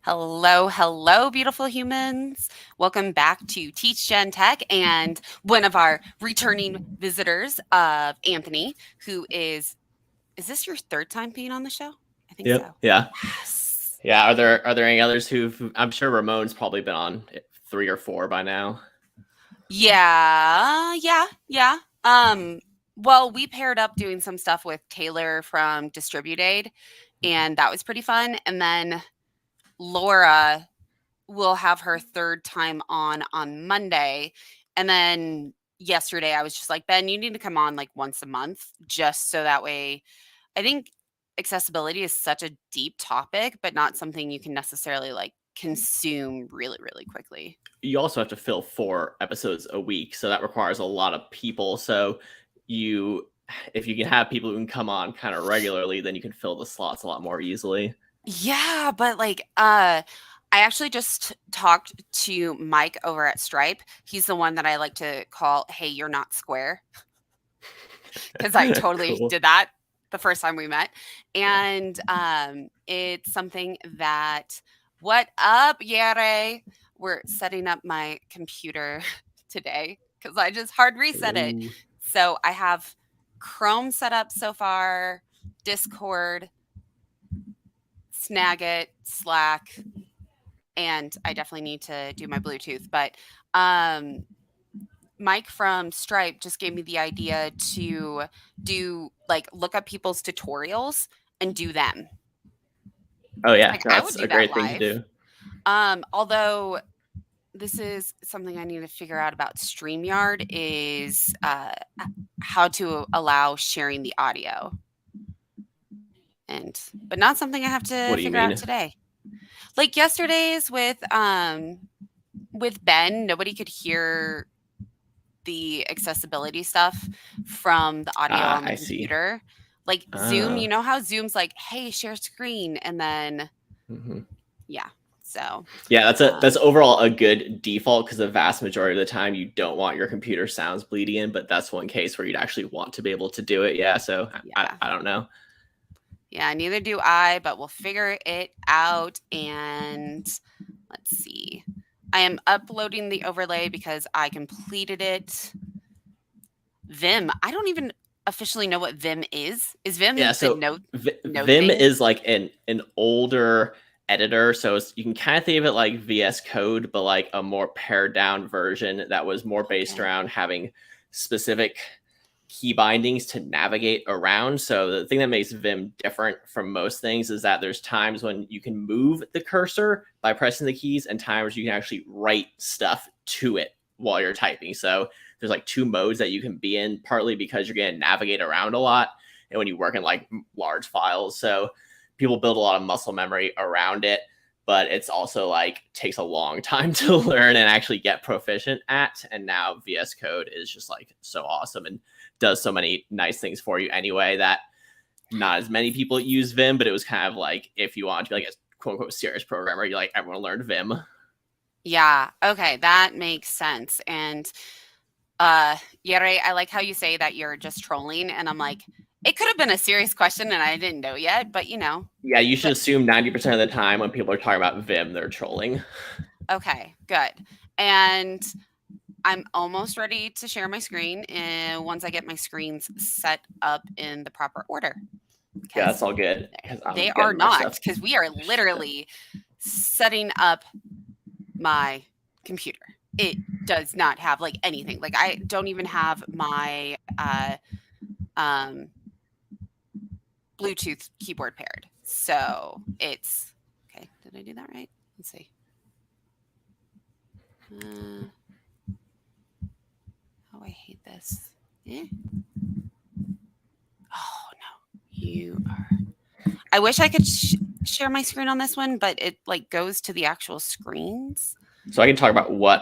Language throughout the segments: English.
Hello, hello, beautiful humans. Welcome back to Teach Jenn Tech and one of our returning visitors of Anthony, who is this your third time being on the show? I think Yep. so. Yeah. Yes. Yeah. Are there any others I'm sure Ramon's probably been on 3 or 4 by now. Yeah. Well, we paired up doing some stuff with Taylor from Distribute Aid, and that was pretty fun. And then Laura will have her third time on Monday. And then yesterday I was just like, Ben, you need to come on like once a month just so that way I think accessibility is such a deep topic, but not something you can necessarily like consume really, really quickly. You also have to fill 4 episodes a week, so that requires a lot of people. So you, if you can have people who can come on kind of regularly, then you can fill the slots a lot more easily. Yeah, but I actually just talked to Mike over at Stripe. He's the one that I like to call, "Hey, you're not square." Because I totally Cool. did that the first time we met. And it's something that, what up, Yere? We're setting up my computer today because I just hard reset it. Ooh. So I have Chrome set up so far, Discord, Snagit, Slack, and I definitely need to do my Bluetooth. But Mike from Stripe just gave me the idea to do like look up people's tutorials and do them. Oh yeah, Like no, I would that's do a that great thing to live. do. Although this is something I need to figure out about StreamYard is how to allow sharing the audio. But not something I have to What do you figure out mean? today. Like yesterday's with Ben, nobody could hear the accessibility stuff from the audio on the I see. computer. Like Zoom, Uh, you know how Zoom's like, "Hey, share screen," and then mhm. yeah. So, Yeah, that's um, overall a good default because the vast majority of the time you don't want your computer sounds bleeding in, but that's one case where you'd actually want to be able to do it. Yeah, so yeah. I don't know. Yeah, neither do I, but we'll figure it out. And let's see. I am uploading the overlay because I completed it. Vim. I don't even officially know what Vim is. Is Yeah, Vim the so node Vim thing? is like an older editor, so you can kind of think of it like VS Code, but like a more pared down version that was more based Okay. around having specific key bindings to navigate around. So the thing that makes Vim different from most things is that there's times when you can move the cursor by pressing the keys and times you can actually write stuff to it while you're typing. So there's like 2 modes that you can be in, partly because you're going to navigate around a lot and when you work in like large files. So people build a lot of muscle memory around it, but it's also like takes a long time to learn and actually get proficient at. And now VS Code is just like so awesome and does so many nice things for you anyway that not as many people use Vim, but it was kind of like if you want to be like a quote unquote serious programmer, you like everyone learned Vim. Yeah. Okay, that makes sense. And Yere, I like how you say that you're just trolling, and I'm like, it could have been a serious question, and I didn't know yet, but Yeah, you should the, assume 90% of the time when people are talking about Vim, they're trolling. okay, good. And I'm almost ready to share my screen, and once I get my screens set up in the proper order, Yeah, because that's all good because they I'm are getting my not, stuff. because we are literally setting up my computer. It does not have like anything. Like I don't even have my um, Bluetooth keyboard paired. So it's okay. Did I do that right? Let's see. Uh, oh, I hate this. Eh? Oh no, you are. I wish I could share my screen on this one, but it like goes to the actual screens. So I can talk about what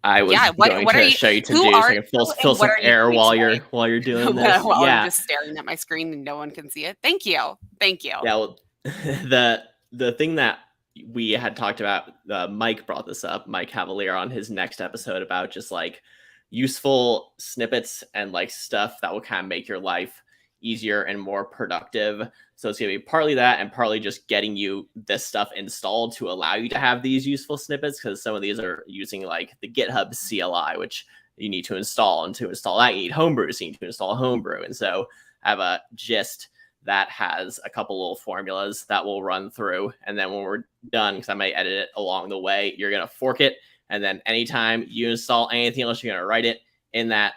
I was Yeah. going What are to you? show you to Who do, are so I can you? fill And what some are you air doing today? while you're doing this. While I'm Yeah, just staring at my screen and no one can see it. Thank you. Thank you. yeah. Well, the thing that we had talked about, Mike brought this up, Mike Cavalier, on his next episode about just like useful snippets and like stuff that will kind of make your life easier and more productive. So it's going to be partly that and partly just getting you this stuff installed to allow you to have these useful snippets, because some of these are using like the GitHub CLI, which you need to install. And to install that, you need Homebrew, so you need to install Homebrew. And so I have a gist that has a couple little formulas that we'll run through. And then when we're done, because I might edit it along the way, you're going to fork it. And then anytime you install anything else, you're going to write it in that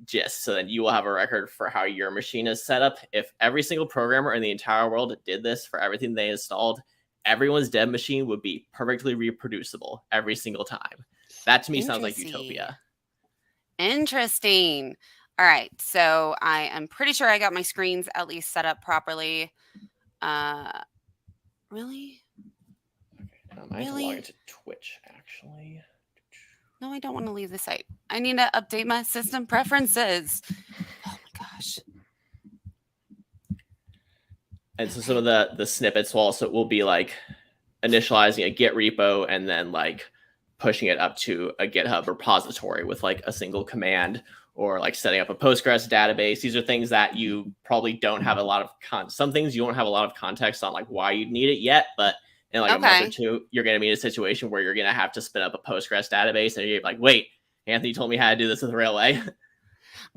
gist. So then you will have a record for how your machine is set up. If every single programmer in the entire world did this for everything they installed, everyone's dev machine would be perfectly reproducible every single time. That to me sounds like utopia. Interesting. All right, so I am pretty sure I got my screens at least set up properly. Really? I have to log into Twitch, actually. No, I don't want to leave the site. I need to update my system preferences. Oh my gosh. And so some of the snippets will be like initializing a Git repo and then like pushing it up to a GitHub repository with like a single command, or like setting up a Postgres database. These are things that you probably don't have a lot of some things you don't have a lot of context on, like why you need it yet, but in like a month or two, you're going to be in a situation where you're going to have to spin up a Postgres database, and you're like, wait, Anthony told me how to do this with Railway.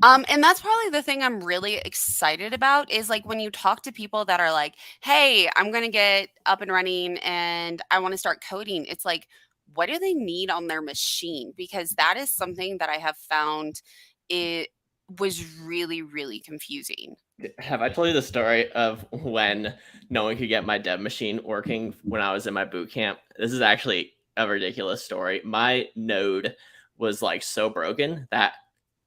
And that's probably the thing I'm really excited about, is like when you talk to people that are like, hey, I'm going to get up and running and I want to start coding. It's like, what do they need on their machine? Because that is something that I have found it was really, really confusing. Have I told you the story of when no one could get my dev machine working when I was in my boot camp? This is actually a ridiculous story. My node was like so broken that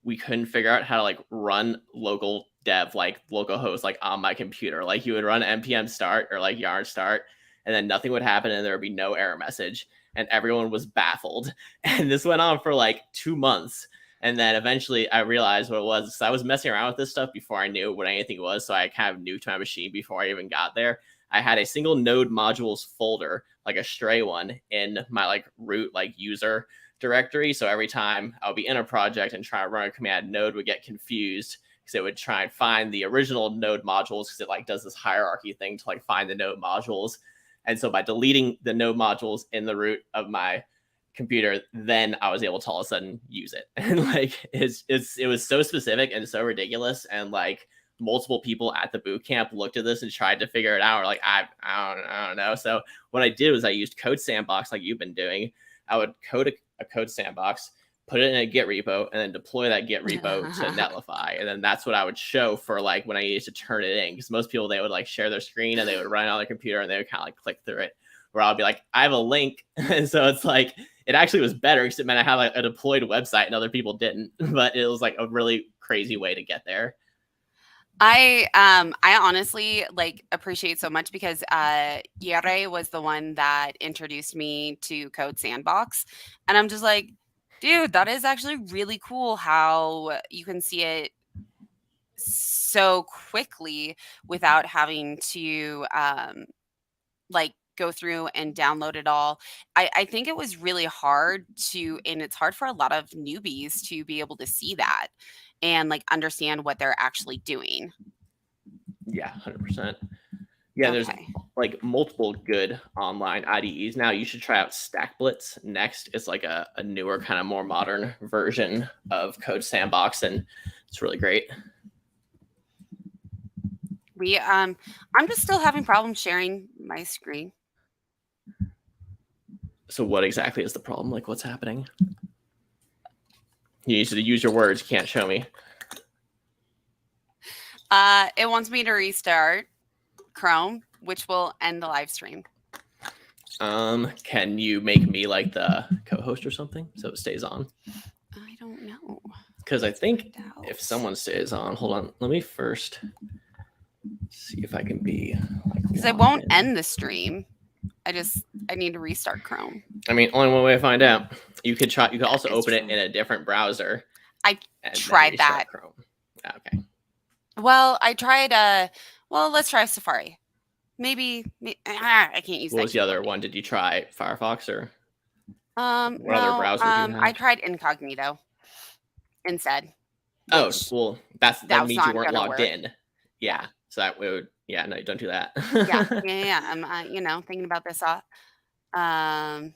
we couldn't figure out how to like run local dev, like localhost, like on my computer. Like you would run npm start or like yarn start, and then nothing would happen and there would be no error message. And everyone was baffled. And this went on for like 2 months. And then eventually I realized what it was. So I was messing around with this stuff before I knew what anything was. So I kind of knew to my machine before I even got there. I had a single node modules folder, like a stray one, in my like root like user directory. So every time I would be in a project and try to run a command, node would get confused because it would try and find the original node modules, because it like does this hierarchy thing to like find the node modules. And so by deleting the node modules in the root of my computer, then I was able to all of a sudden use it. And like it was so specific and so ridiculous, and like multiple people at the boot camp looked at this and tried to figure it out, or like I don't know. So what I did was I used Code Sandbox, like you've been doing. I would code a Code Sandbox, put it in a Git repo, and then deploy that Git repo to Netlify. And then that's what I would show for like when I needed to turn it in, because most people, they would like share their screen and they would run it on their computer and they would kind of like click through it, where I'll be like, I have a link. And so it's like, it actually was better because it meant I had like a deployed website and other people didn't, but it was like a really crazy way to get there. I honestly like appreciate so much, because Yere was the one that introduced me to Code Sandbox, and I'm just like, dude, that is actually really cool how you can see it so quickly without having to like go through and download it all. I think it was really hard and it's hard for a lot of newbies to be able to see that and like understand what they're actually doing. Yeah, 100%. Yeah, there's like multiple good online IDEs now. You should try out StackBlitz next. It's like a newer, kind of more modern version of Code Sandbox, and it's really great. I'm just still having problems sharing my screen. So what exactly is the problem? Like, what's happening? You need to use your words. You can't show me. It wants me to restart Chrome, which will end the live stream. Can you make me like the co-host or something so it stays on? I don't know. Because I think if someone stays on, hold on, let me first see if I can be like, because I won't end the stream. I need to restart Chrome. I mean, only one way to find out. You could also open it in a different browser. I tried that. Chrome. Okay. Well, I tried let's try Safari. Maybe I can't use that. What was the other one? Did you try Firefox or what other browsers you have? I tried Incognito instead. Oh, well, that means you weren't logged in. Yeah. So that would, yeah, no, don't do that. Yeah. I'm, thinking about this. Um,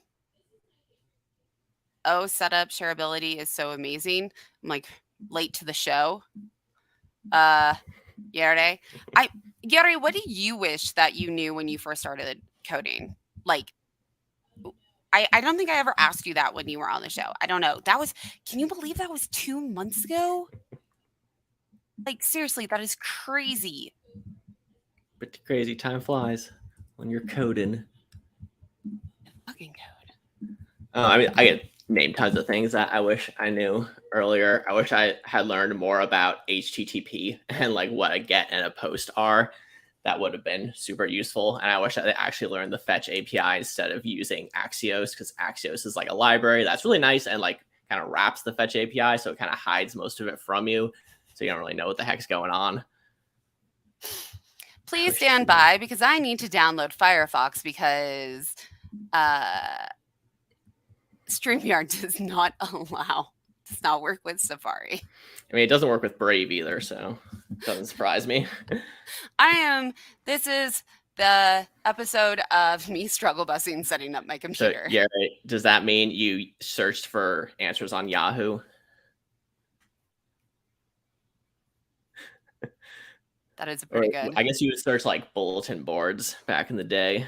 setup shareability is so amazing. I'm like late to the show. Yare, Yare, what do you wish that you knew when you first started coding? Like, I don't think I ever asked you that when you were on the show. I don't know. Can you believe that was 2 months ago? Like, seriously, that is crazy. Pretty crazy. Time flies when you're coding. Fucking code. I mean, I get named tons of things that I wish I knew earlier. I wish I had learned more about HTTP and like what a get and a post are. That would have been super useful. And I wish I actually learned the fetch API instead of using Axios, because Axios is like a library that's really nice and like kind of wraps the fetch API. So it kind of hides most of it from you. So you don't really know what the heck's going on. Please stand by because I need to download Firefox because StreamYard does not work with Safari. I mean, it doesn't work with Brave either, so it doesn't surprise me. This is the episode of me struggle busing setting up my computer. So, yeah, does that mean you searched for answers on Yahoo? That is pretty good. I guess you would search like bulletin boards back in the day.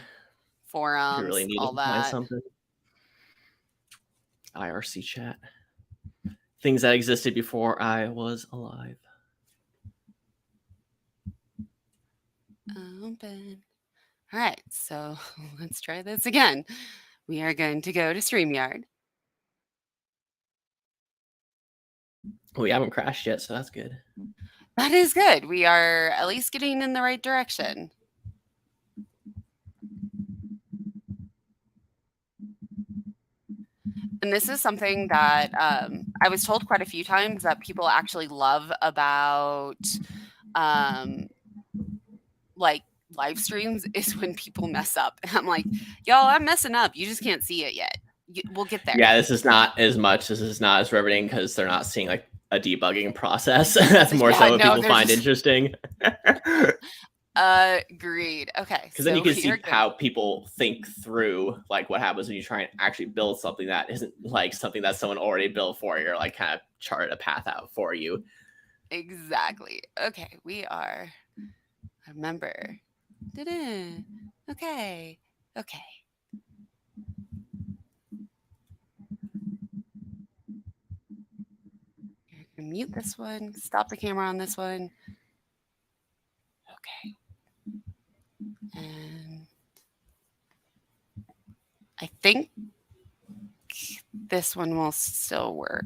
Forums, you really needed all to that. find something. IRC chat. Things that existed before I was alive. Open. All right, so let's try this again. We are going to go to StreamYard. We haven't crashed yet, so that's good. That is good. We are at least getting in the right direction. And this is something that I was told quite a few times that people actually love about like live streams is when people mess up. And I'm like, y'all, I'm messing up. You just can't see it yet. We'll get there. Yeah, this is not as riveting because they're not seeing like a debugging process. That's more so what people find interesting. Agreed. Okay. Because then you can see how people think through like what happens when you try and actually build something that isn't like something that someone already built for you, or like kind of chart a path out for you. Exactly. Okay, we are. I remember. Okay. Mute this one. Stop the camera on this one. Okay. And I think this one will still work.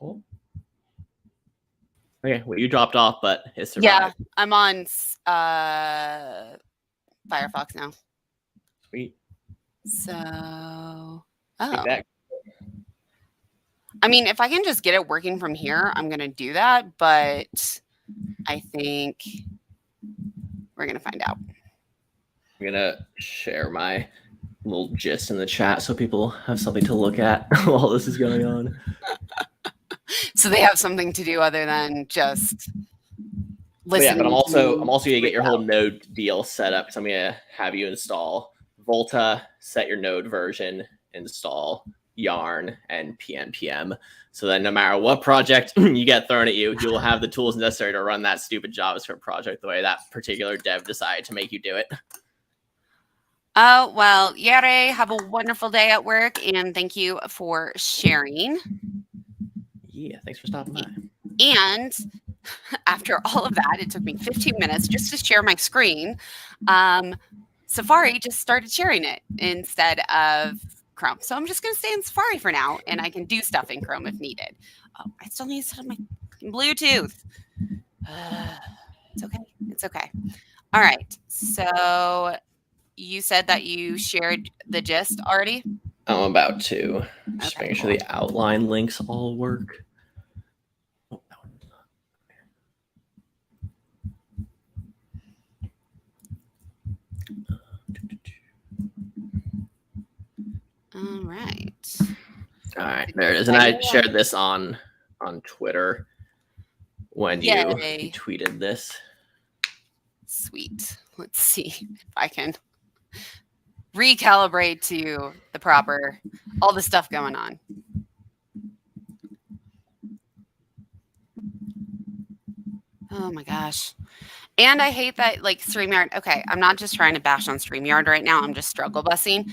Oh. Okay, well, you dropped off, but it survived. Yeah, I'm on Firefox now. Sweet. So, I mean, if I can just get it working from here, I'm going to do that. But I think we're going to find out. I'm going to share my little gist in the chat so people have something to look at while this is going on. So they have something to do other than just listen. But I'm also going to get your whole node deal set up. So I'm going to have you install Volta, set your node version, install Yarn and PNPM. So that no matter what project you get thrown at you, you will have the tools necessary to run that stupid JavaScript project the way that particular dev decided to make you do it. Oh, well, Yare, have a wonderful day at work, and thank you for sharing. Yeah, thanks for stopping by. And after all of that, it took me 15 minutes just to share my screen. Safari just started sharing it instead of Chrome. So I'm just going to stay in Safari for now, and I can do stuff in Chrome if needed. Oh, I still need to set up my Bluetooth. It's okay. All right. So you said that you shared the gist already? I'm about to. Just making sure the outline links all work. All right. All right, there it is. And I shared this on Twitter when you tweeted this. Sweet. Let's see if I can recalibrate to the proper, all the stuff going on. Oh my gosh. And I hate that, like, StreamYard. Okay, I'm not just trying to bash on StreamYard right now. I'm just struggle busing.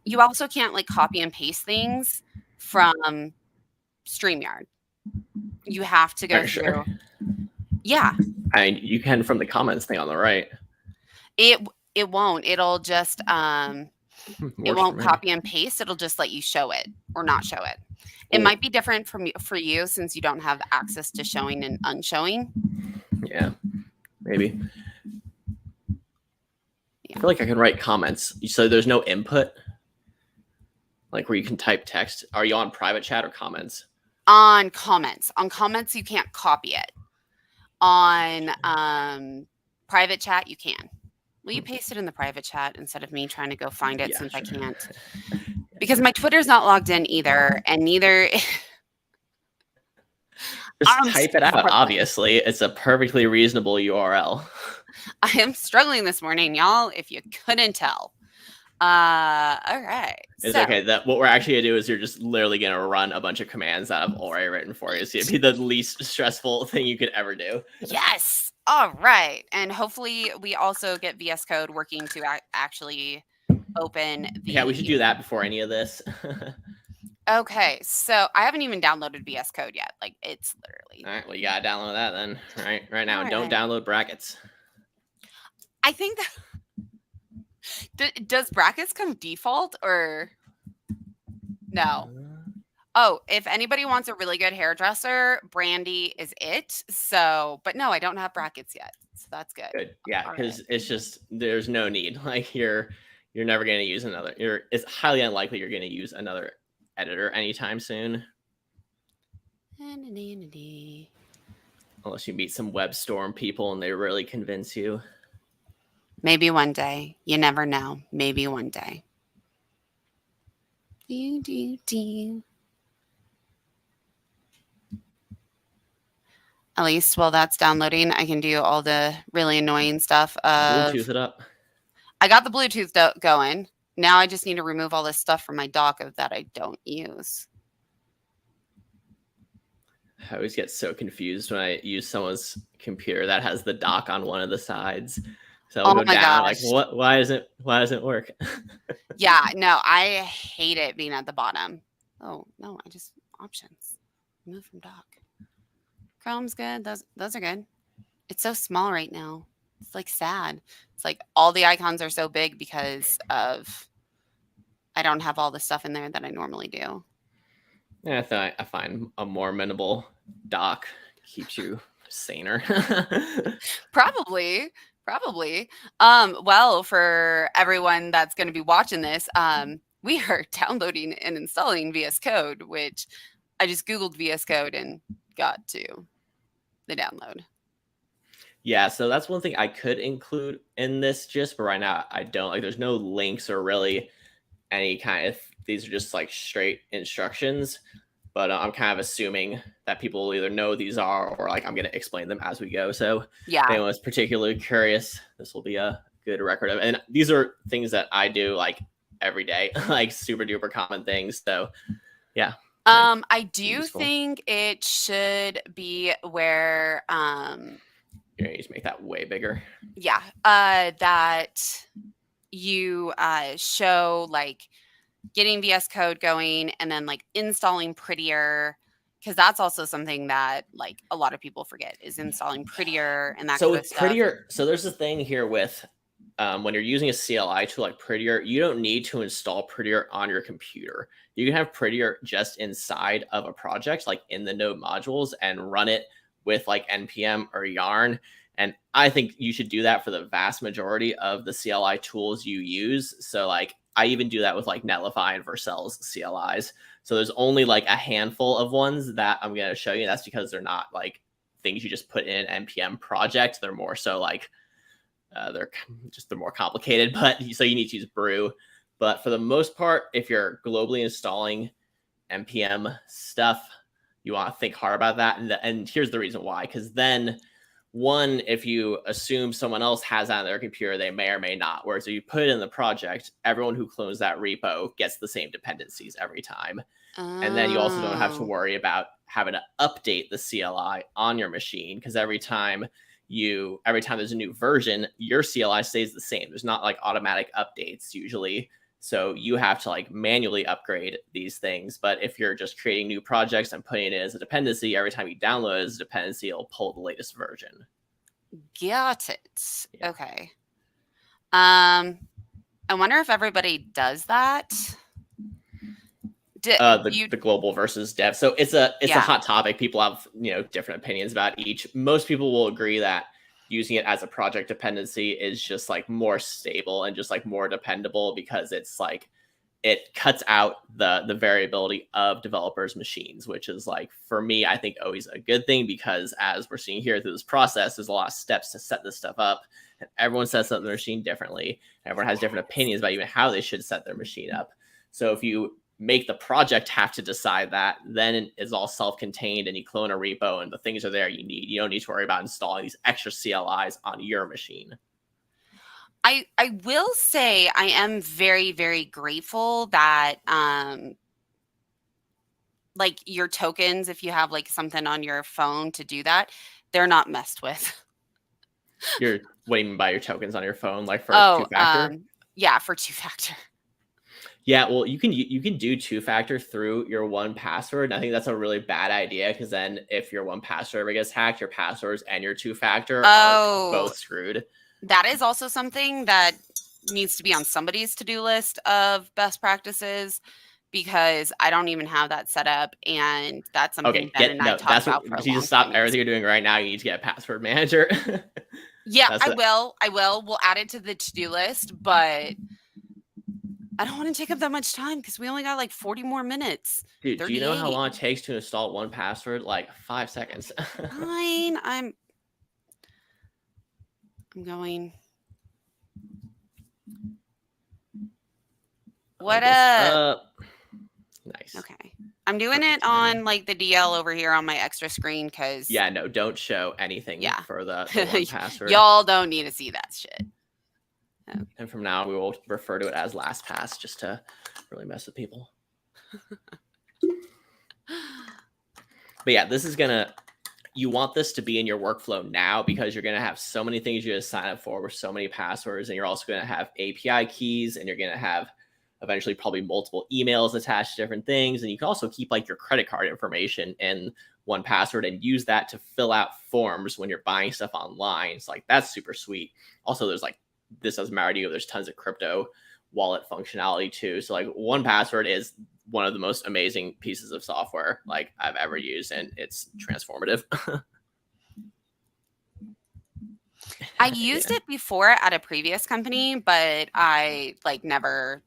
You also can't, like, copy and paste things from StreamYard. You have to go through. Sure. Yeah. I mean, you can from the comments thing on the right. It won't. It'll just it won't copy and paste. It'll just let you show it or not show it. It might be different for you since you don't have access to showing and unshowing. Yeah, maybe. Yeah. I feel like I can write comments. So there's no input, like where you can type text. Are you on private chat or comments? On comments. On comments, you can't copy it. On private chat, you can. Will you paste it in the private chat instead of me trying to go find it since sure. I can't? Because my Twitter's not logged in either, and neither. Just type it out. Obviously, it's a perfectly reasonable URL. I am struggling this morning, y'all. If you couldn't tell. All right. It's okay. That what we're actually gonna do is you're just literally gonna run a bunch of commands that I've already written for you. So it'd be the least stressful thing you could ever do. Yes. All right. And hopefully we also get VS Code working to actually open the... Yeah, we should do that before any of this. Okay, so I haven't even downloaded VS Code yet. Like, it's literally... All right, well, you gotta download that then. Right now. All don't download brackets. I think that... Does brackets come default or... No. Oh, if anybody wants a really good hairdresser, Brandy is it. So, but no, I don't have brackets yet. So that's good. Good. Yeah, because it's just, there's no need. Like, you're never going to use another. It's highly unlikely you're going to use another editor anytime soon. Unless you meet some WebStorm people and they really convince you. Maybe one day. You never know. Maybe one day. At least while that's downloading, I can do all the really annoying stuff. Bluetooth it up. I got the Bluetooth going. Now I just need to remove all this stuff from my dock that I don't use. I always get so confused when I use someone's computer that has the dock on one of the sides. So I'll go down like, what? Why doesn't it work? Yeah, no, I hate it being at the bottom. Oh no, I just options. Move from dock. Chrome's good. Those are good. It's so small right now. It's like sad. It's like all the icons are so big because of I don't have all the stuff in there that I normally do. Yeah, I find a more amenable dock keeps you saner. Probably. Well, for everyone that's going to be watching this, we are downloading and installing VS Code, which I just Googled VS Code and got to the download. Yeah, so that's one thing I could include in this gist, but right now I don't. Like, there's no links or really any kind of, these are just like straight instructions, but I'm kind of assuming that people will either know these are or like I'm going to explain them as we go. So yeah, if anyone's particularly curious, this will be a good record of. And these are things that I do like every day, like super duper common things. So yeah. I do think it should be where you're gonna just make that way bigger. Yeah, that you show like getting VS Code going and then like installing Prettier, because that's also something that like a lot of people forget is installing Prettier and that so kind of stuff. Prettier, so there's a thing here with when you're using a CLI tool like Prettier, you don't need to install Prettier on your computer. You can have Prettier just inside of a project, like in the node modules, and run it with like NPM or Yarn. And I think you should do that for the vast majority of the CLI tools you use. So like I even do that with like Netlify and Vercel's CLIs. So there's only like a handful of ones that I'm going to show you. That's because they're not like things you just put in an NPM project. They're more so like they're more complicated, but so you need to use Brew. But for the most part, if you're globally installing npm stuff, you want to think hard about that. And here's the reason why, because then one, if you assume someone else has that on their computer, they may or may not. Whereas if you put it in the project, everyone who clones that repo gets the same dependencies every time. And then you also don't have to worry about having to update the CLI on your machine, because every time there's a new version, your CLI stays the same. There's not like automatic updates usually. So you have to like manually upgrade these things. But if you're just creating new projects and putting it as a dependency, every time you download it as a dependency, it'll pull the latest version. Got it. Yeah. Okay. I wonder if everybody does that. The global versus dev. So it's a hot topic. People have different opinions about each. Most people will agree that using it as a project dependency is just like more stable and just like more dependable, because it's like it cuts out the variability of developers' machines, which is like, for me, I think always a good thing, because as we're seeing here through this process, there's a lot of steps to set this stuff up, and everyone sets up their machine differently. Everyone has different opinions about even how they should set their machine up. So if you make the project have to decide that, then it's all self-contained and you clone a repo and the things are there you need. You don't need to worry about installing these extra CLIs on your machine. I will say I am very, very grateful that like your tokens, if you have like something on your phone to do that, they're not messed with. You're waiting by your tokens on your phone, like for two-factor? Yeah, for two-factor. Yeah, well, you can do two-factor through your 1Password. I think that's a really bad idea, because then if your 1Password ever gets hacked, your passwords and your two-factor are both screwed. That is also something that needs to be on somebody's to-do list of best practices, because I don't even have that set up, and that's something Ben and I talked about for a long time. You just stop everything you're doing right now. You need to get a password manager. Yeah, I will. We'll add it to the to-do list, but I don't want to take up that much time, because we only got like 40 more minutes. Dude, 38. Do you know how long it takes to install 1Password? Like 5 seconds. Fine. I'm going. What up? Nice. Okay. I'm doing it on like the DL over here on my extra screen, because no, don't show anything for the 1Password. Y'all don't need to see that shit. Okay. And from now we will refer to it as LastPass, just to really mess with people. But yeah, you want this to be in your workflow now, because you're going to have so many things you have to sign up for with so many passwords, and you're also going to have API keys, and you're going to have eventually probably multiple emails attached to different things. And you can also keep like your credit card information in 1Password and use that to fill out forms when you're buying stuff online. It's like, that's super sweet. Also, there's like, this doesn't matter to you, there's tons of crypto wallet functionality too. So like 1Password is one of the most amazing pieces of software like I've ever used, and it's transformative. I used it before at a previous company, but I like never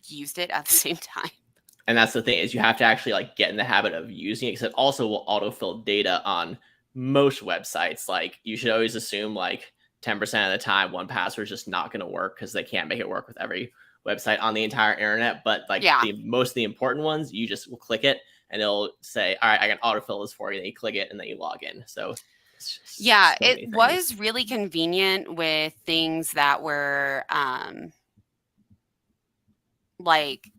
used it at the same time. And that's the thing, is you have to actually like get in the habit of using it, because it also will autofill data on most websites. Like you should always assume like 10% of the time 1Password is just not going to work, because they can't make it work with every website on the entire internet. But like most of the important ones, you just will click it and it'll say, all right, I can autofill this for you. Then you click it and then you log in. So it was really convenient with things that were like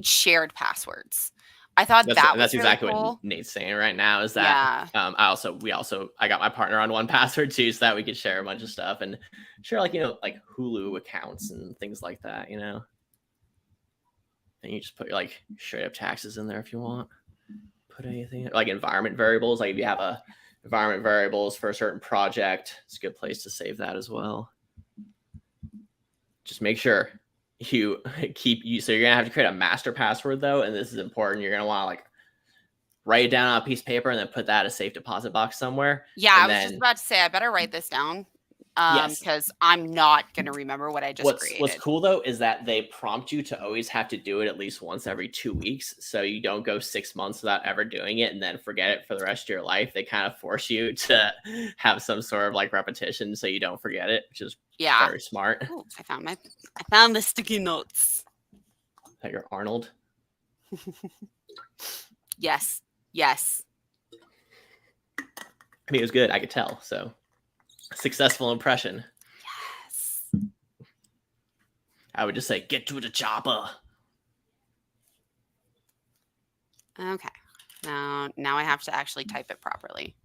shared passwords. I thought that's exactly really cool. What Nate's saying right now, is that I got my partner on 1Password too, so that we could share a bunch of stuff and share like like Hulu accounts and things like that, and you just put like straight up taxes in there if you want. Put anything like environment variables, like if you have a environment variables for a certain project, it's a good place to save that as well. Just make sure so you're gonna have to create a master password though, and this is important. You're gonna want to like write it down on a piece of paper and then put that in a safe deposit box somewhere. Yeah, I was just about to say I better write this down. Yes. because I'm not going to remember what I just What's created. cool though is that they prompt you to always have to do it at least once every 2 weeks, so you don't go 6 months without ever doing it and then forget it for the rest of your life. They kind of force you to have some sort of like repetition so you don't forget it, which is very smart. Ooh, I found the sticky notes. Is that your Arnold? Yes. I mean, it was good. I could tell. So, successful impression. Yes. I would just say, get to the chopper. Okay. Now I have to actually type it properly.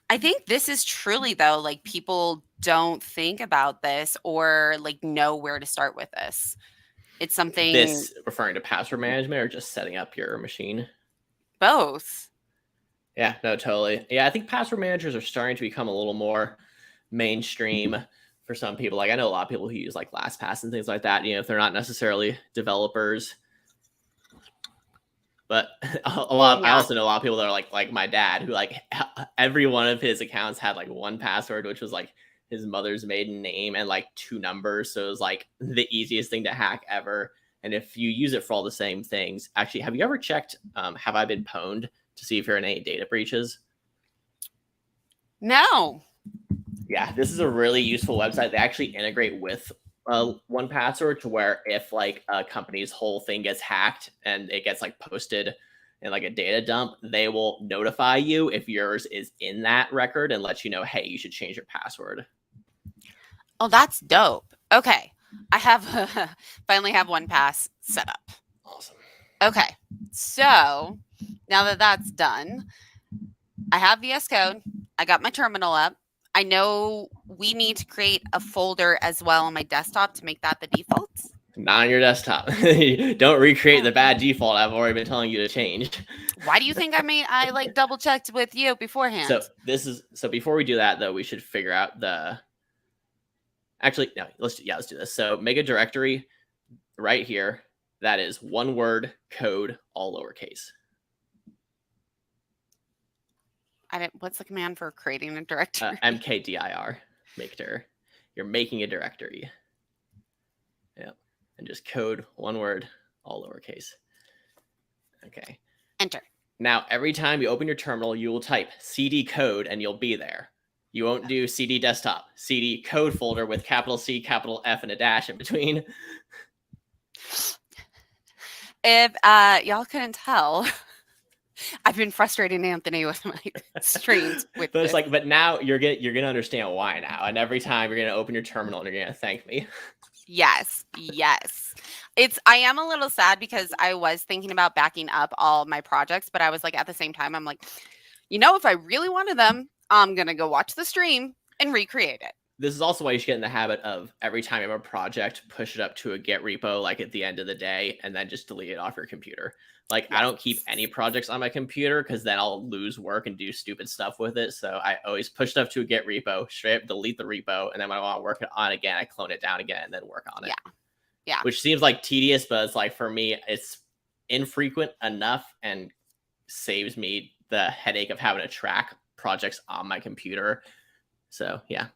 I think this is truly, though, like people don't think about this or like know where to start with this. It's something. This referring to password management or just setting up your machine? Both. Yeah, no, totally. Yeah, I think password managers are starting to become a little more mainstream for some people. Like I know a lot of people who use like LastPass and things like that, if they're not necessarily developers. But I also know a lot of people that are like my dad, who like every one of his accounts had like one password, which was like his mother's maiden name and like 2 numbers. So it was like the easiest thing to hack ever. And if you use it for all the same things, actually, have you ever checked Have I Been Pwned to see if you're in any data breaches? No. Yeah, this is a really useful website. They actually integrate with 1Password to where if like a company's whole thing gets hacked and it gets like posted in like a data dump, they will notify you if yours is in that record and let you know, hey, you should change your password. Oh, that's dope. Okay. I have finally have 1Pass set up. Awesome. Okay. So now that that's done, I have VS Code. I got my terminal up. I know we need to create a folder as well on my desktop to make that the default. Not on your desktop. Don't recreate the bad default I've already been telling you to change. Why do you think I like double checked with you beforehand? So before we do that though, we should figure out actually no, let's do this. So make a directory right here that is one word code, all lowercase. What's the command for creating a directory? mkdir. Maker. You're making a directory. Yeah. And just code, one word, all lowercase. Okay. Enter. Now, every time you open your terminal, you will type cd code and you'll be there. You won't do cd desktop, cd code folder with capital C, capital F, and a dash in between. If y'all couldn't tell, I've been frustrating Anthony with my streams. But it's like, but now you're gonna understand why now. And every time you're gonna open your terminal and you're gonna thank me. Yes. I am a little sad because I was thinking about backing up all my projects, but I was like, at the same time, I'm like, if I really wanted them, I'm gonna go watch the stream and recreate it. This is also why you should get in the habit of every time you have a project, push it up to a Git repo like at the end of the day, and then just delete it off your computer. Like, yes. I don't keep any projects on my computer because then I'll lose work and do stupid stuff with it. So I always push stuff to a Git repo, straight up delete the repo, and then when I want to work it on again, I clone it down again and then work on it. Yeah. Which seems like tedious, but it's like, for me, it's infrequent enough and saves me the headache of having to track projects on my computer. So yeah.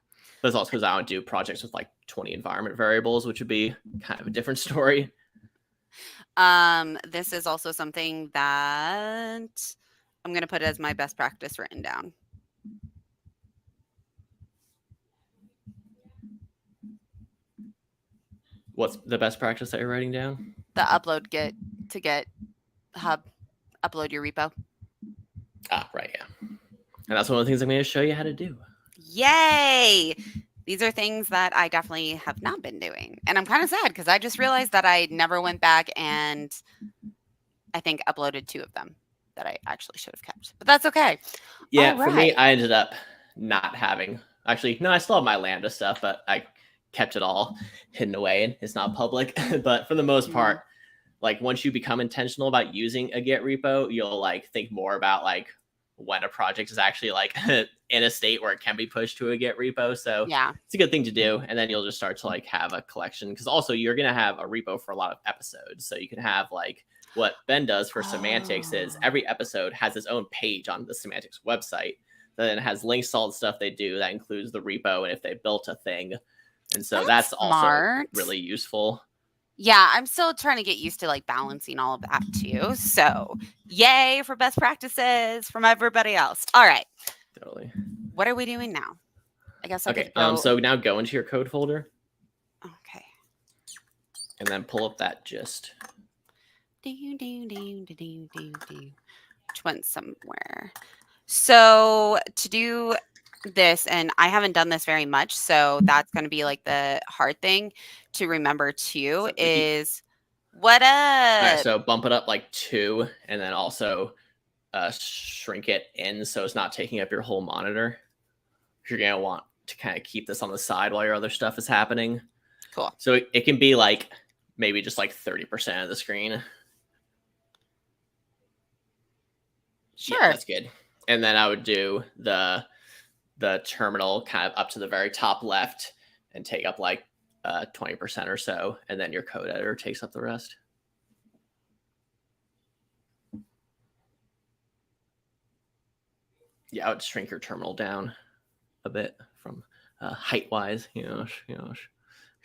But it's also because I don't do projects with like 20 environment variables, which would be kind of a different story. This is also something that I'm going to put as my best practice written down. What's the best practice that you're writing down? The upload Git to GitHub. Upload your repo. Ah, right, yeah. And that's one of the things I'm going to show you how to do. Yay! These are things that I definitely have not been doing. And I'm kind of sad because I just realized that I never went back and I think uploaded 2 of them that I actually should have kept. But that's okay. Yeah, for me, I ended up not having... Actually, no, I still have my Lambda stuff, but I kept it all hidden away and it's not public. But for the most part, like once you become intentional about using a Git repo, you'll like think more about like when a project is actually like in a state where it can be pushed to a Git repo. So yeah, it's a good thing to do. And then you'll just start to like have a collection, because also you're going to have a repo for a lot of episodes. So you can have like what Ben does for semantics is Oh. every episode has its own page on the semantics website. Then it has links to all the stuff they do. That includes the repo and if they built a thing. And so that's also smart. really useful. Yeah, I'm still trying to get used to like balancing all of that too. So, yay for best practices from everybody else. All right. Totally. What are we doing now? I guess I Okay. could go. So now go into your code folder Okay. and then pull up that gist. Which went somewhere. So to do this, and I haven't done this very much, so that's going to be like the hard thing to remember too, So is what all right, up? so bump it up like 2 and then also shrink it in so it's not taking up your whole monitor. You're going to want to kind of keep this on the side while your other stuff is happening. Cool. So it can be like maybe just like 30% of the screen. Sure. Yeah, that's good. And then I would do the terminal kind of up to the very top left and take up like 20% or so, and then your code editor takes up the rest. Yeah, I would shrink your terminal down a bit from height wise. You're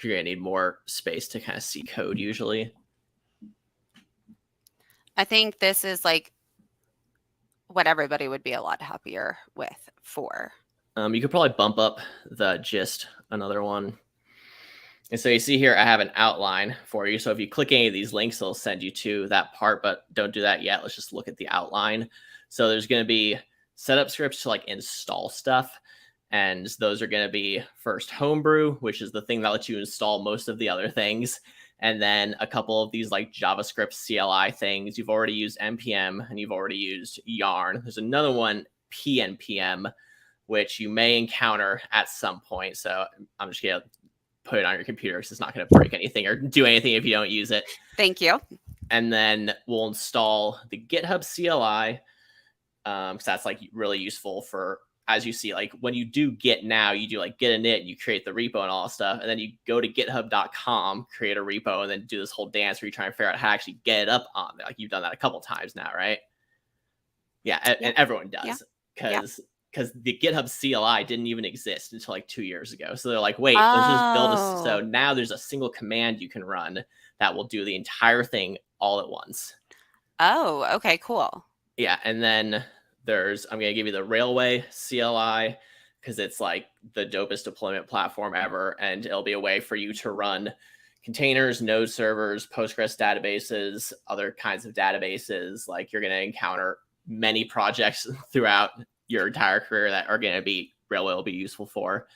gonna need more space to kind of see code usually. I think this is like what everybody would be a lot happier with for. You could probably bump up the gist another one. And so you see here, I have an outline for you. So if you click any of these links, it'll send you to that part, but don't do that yet. Let's just look at the outline. So there's going to be setup scripts to like install stuff. And those are going to be first Homebrew, which is the thing that lets you install most of the other things. And then a couple of these like JavaScript CLI things. You've already used NPM and you've already used Yarn. There's another one, PNPM, which you may encounter at some point. So I'm just going to put it on your computer because it's not going to break anything or do anything if you don't use it. Thank you. And then we'll install the GitHub CLI because that's like really useful for, as you see, like when you do Git now, you do like Git init, you create the repo and all that stuff. And then you go to github.com, create a repo, and then do this whole dance where you try and figure out how to actually get it up on there. Like you've done that a couple times now, right? Yeah, and everyone does because the GitHub CLI didn't even exist until like 2 years ago. So they're like, wait, let's just build a. So now there's a single command you can run that will do the entire thing all at once. Oh, okay, cool. Yeah, and then I'm going to give you the Railway CLI because it's like the dopest deployment platform ever, and it'll be a way for you to run containers, node servers, Postgres databases, other kinds of databases. Like you're going to encounter many projects throughout your entire career that are going to be Railway will be useful for.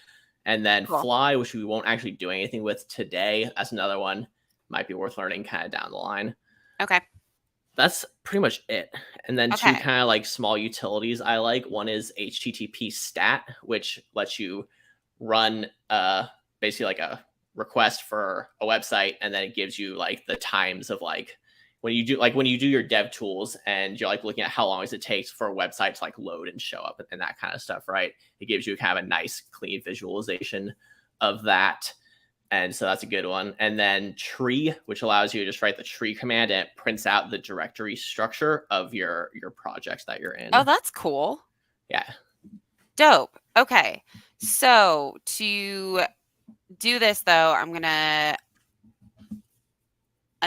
And then Fly, which we won't actually do anything with today. That's another one. Might be worth learning kind of down the line. Okay. That's pretty much it. And then two kind of like small utilities I like. One is HTTP stat, which lets you run basically like a request for a website, and then it gives you like the times of like when you do your dev tools and you're like looking at how long does it takes for a website to like load and show up and that kind of stuff, right? It gives you kind of a nice clean visualization of that. And so that's a good one. And then tree, which allows you to just write the tree command and it prints out the directory structure of your projects that you're in. Oh, that's cool. Yeah. Dope. Okay. So to do this though, I'm going to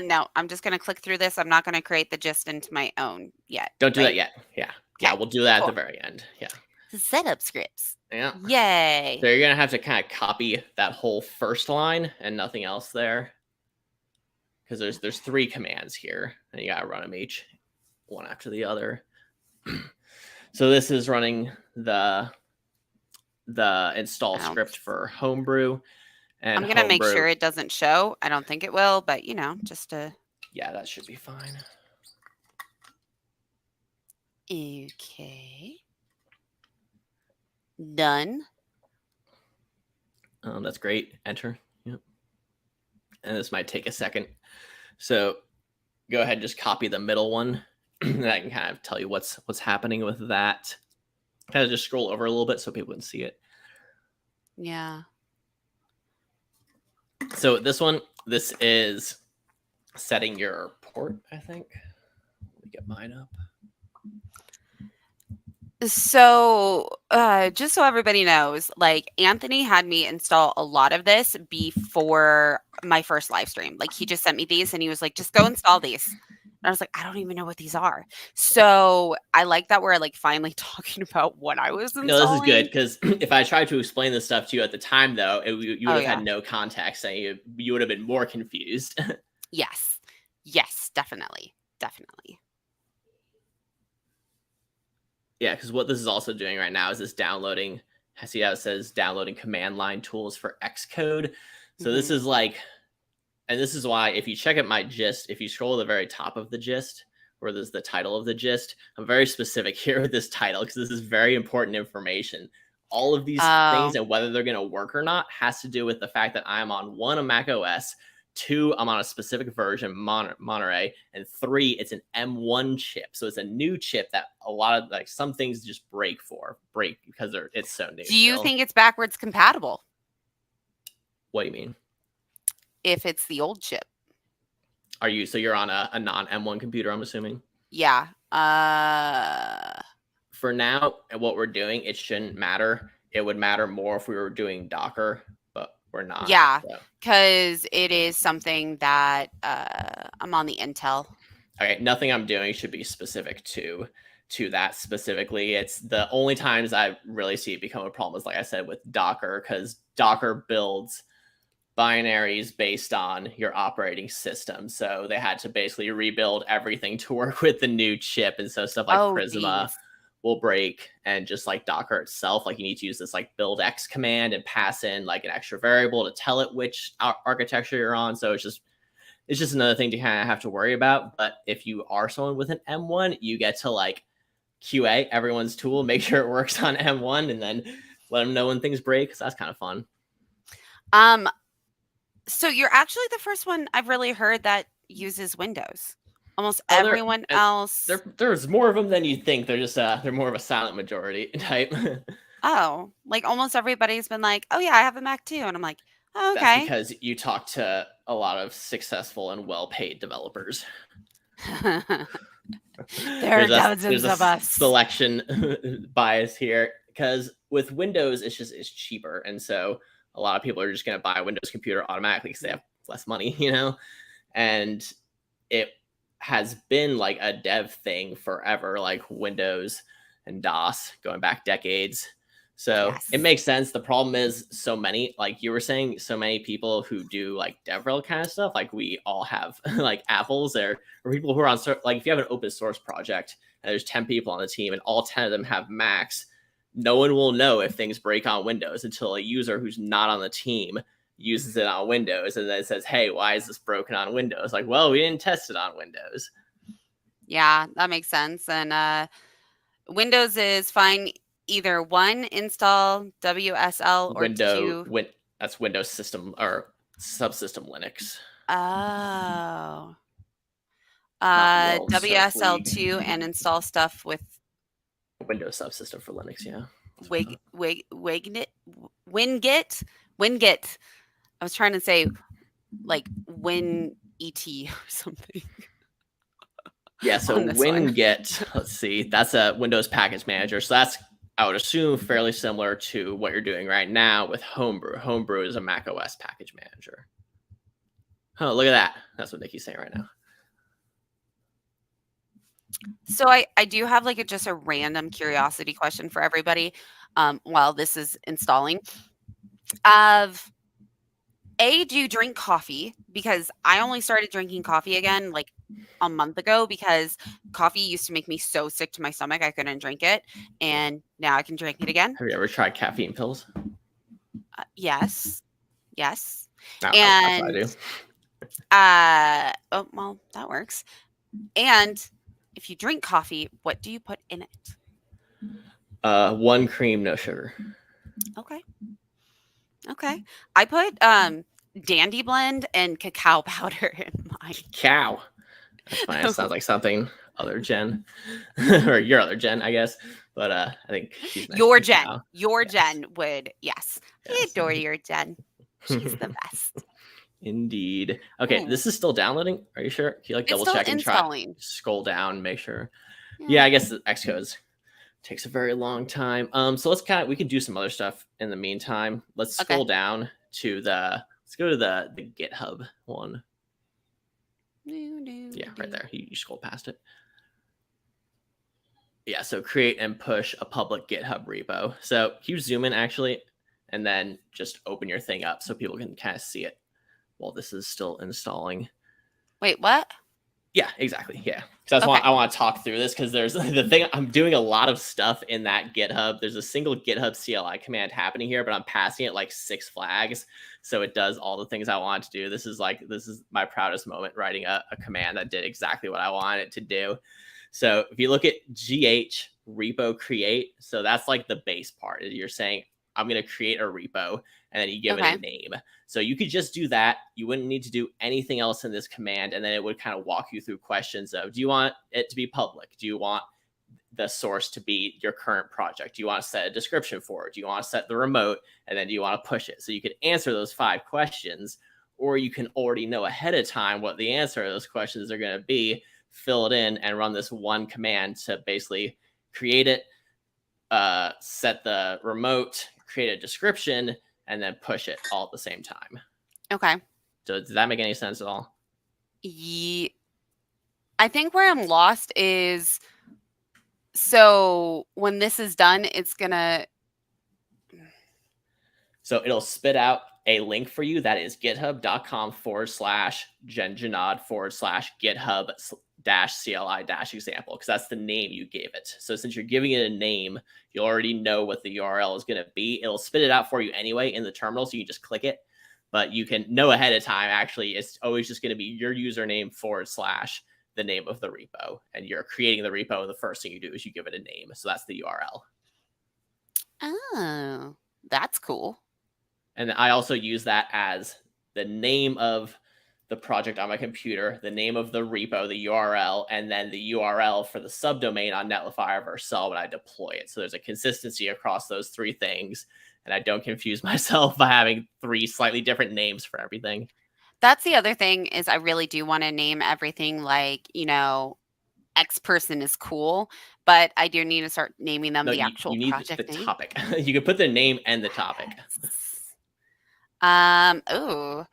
no, I'm just going to click through this. I'm not going to create the gist into my own yet. Don't do that yet. Yeah. Yeah, we'll do that at the very end. Yeah. Setup scripts. Yeah. Yay. So you're going to have to kind of copy that whole first line and nothing else there. Because there's 3 commands here, and you got to run them each one after the other. So this is running the install script for Homebrew. And I'm going to make sure it doesn't show. I don't think it will, but just to. Yeah, that should be fine. Okay. Done. That's great. Enter. Yep. And this might take a second. So go ahead and just copy the middle one. And I can kind of tell you what's happening with that. Kind of just scroll over a little bit so people can see it. Yeah. So this is setting your port, I think. Let me get mine up. So, just so everybody knows, like Anthony had me install a lot of this before my first live stream. Like he just sent me these and he was like, just go install these. And I was like, I don't even know what these are. So I like that we're like finally talking about what I was installing. No, this is good because if I tried to explain this stuff to you at the time, though, you would have had no context and you would have been more confused. Yes. Yes, definitely. Definitely. Yeah, because what this is also doing right now is this downloading. See how it says downloading command line tools for Xcode. So this is like, and this is why if you check out my gist, if you scroll to the very top of the gist, where there's the title of the gist, I'm very specific here with this title because this is very important information. All of these things and whether they're going to work or not has to do with the fact that I'm on one, a Mac OS, 2, I'm on a specific version, Monterey, and 3, it's an M1 chip. So it's a new chip that a lot of like some things just break because it's so new. Do you think it's backwards compatible? What do you mean? If it's the old chip. So you're on a non M1 computer, I'm assuming? Yeah. For now, what we're doing, it shouldn't matter. It would matter more if we were doing Docker, but we're not. Yeah, because it is something that I'm on the Intel. Okay, nothing I'm doing should be specific to that specifically. It's the only times I really see it become a problem is, like I said, with Docker, because Docker builds binaries based on your operating system. So they had to basically rebuild everything to work with the new chip. And so stuff like Prisma will break, and just like Docker itself, like you need to use this like build X command and pass in like an extra variable to tell it which architecture you're on. So it's just another thing to kind of have to worry about. But if you are someone with an M1, you get to like QA everyone's tool, make sure it works on M1, and then let them know when things break. So that's kind of fun. So you're actually the first one I've really heard that uses Windows. Almost everyone else. There's more of them than you think. They're just they're more of a silent majority type. Oh, like almost everybody's been like, oh yeah, I have a Mac too, and I'm like, oh, okay. That's because you talk to a lot of successful and well-paid developers. There are dozens of us. Selection bias here, because with Windows it's cheaper, and so a lot of people are just going to buy a Windows computer automatically because they have less money, and it has been like a dev thing forever, like Windows and DOS going back decades. So It makes sense. The problem is so many, like you were saying, so many people who do like DevRel kind of stuff, like we all have like Apples or people who are on, like if you have an open source project and there's 10 people on the team and all 10 of them have Macs, no one will know if things break on Windows until a user who's not on the team uses it on Windows and then it says, hey, why is this broken on Windows? Like, well, we didn't test it on Windows. Yeah, that makes sense. And Windows is fine. Either 1, install WSL, or 2. That's Windows system or subsystem Linux. Oh. WSL2 and install stuff with Windows subsystem for Linux, yeah. Wingit. I was trying to say like WinET or something. Yeah, so Wingit, let's see, that's a Windows package manager. So that's, I would assume, fairly similar to what you're doing right now with Homebrew. Homebrew is a Mac OS package manager. Oh, look at that. That's what Nikki's saying right now. So I do have like just a random curiosity question for everybody while this is installing. Do you drink coffee? Because I only started drinking coffee again like a month ago because coffee used to make me so sick to my stomach I couldn't drink it, and now I can drink it again. Have you ever tried caffeine pills? Yes. No, and I do. Oh, well, that works. And if you drink coffee, what do you put in it? 1 cream, no sugar. Okay. I put Dandy Blend and cacao powder in mine. Cacao. That's fine. It sounds like something other Jen or your other Jen, I guess. But I think she's your Jen. Your Jen would, yes. I adore your Jen. She's the best. Indeed. Okay, Ooh. this is still downloading. Are you sure? Can you like It's double still check and try installing. scroll down, make sure? Yeah. Yeah, I guess the Xcodes takes a very long time. So we can do some other stuff in the meantime. Let's Okay. scroll down to let's go to the GitHub one. Yeah, right there. You scroll past it. Yeah, so create and push a public GitHub repo. So can you zoom in actually, and then just open your thing up so people can kind of see it while this is still installing. Wait, what? Yeah, exactly. Yeah. So that's Okay. why I want to talk through this, because there's the thing, I'm doing a lot of stuff in that GitHub. There's a single GitHub CLI command happening here, but I'm passing it like 6 flags. So it does all the things I want to do. This is my proudest moment, writing a command that did exactly what I wanted it to do. So if you look at GH repo create, so that's like the base part. You're saying, I'm going to create a repo, and then you give it a name. So you could just do that. You wouldn't need to do anything else in this command. And then it would kind of walk you through questions of, do you want it to be public? Do you want the source to be your current project? Do you want to set a description for it? Do you want to set the remote? And then do you want to push it? So you could answer those 5 questions, or you can already know ahead of time what the answer to those questions are going to be, fill it in, and run this one command to basically create it, set the remote, create a description, and then push it all at the same time. Okay. So does that make any sense at all? I think where I'm lost is, so when this is done, it's gonna. So it'll spit out a link for you that is github.com/Jenn Junod/GitHub-CLI-example, because that's the name you gave it. So since you're giving it a name, you already know what the URL is going to be. It'll spit it out for you anyway in the terminal, so you can just click it. But you can know ahead of time, actually, it's always just going to be your username / the name of the repo. And you're creating the repo, and the first thing you do is you give it a name. So that's the URL. Oh, that's cool. And I also use that as the name of the project on my computer, the name of the repo, the URL, and then the URL for the subdomain on Netlify or Vercel when I deploy it. So there's a consistency across those 3 things, and I don't confuse myself by having 3 slightly different names for everything. That's the other thing, is I really do want to name everything like, X person is cool, but I do need to start naming them the actual you need project the name. topic. You can put the name and the topic. Oh,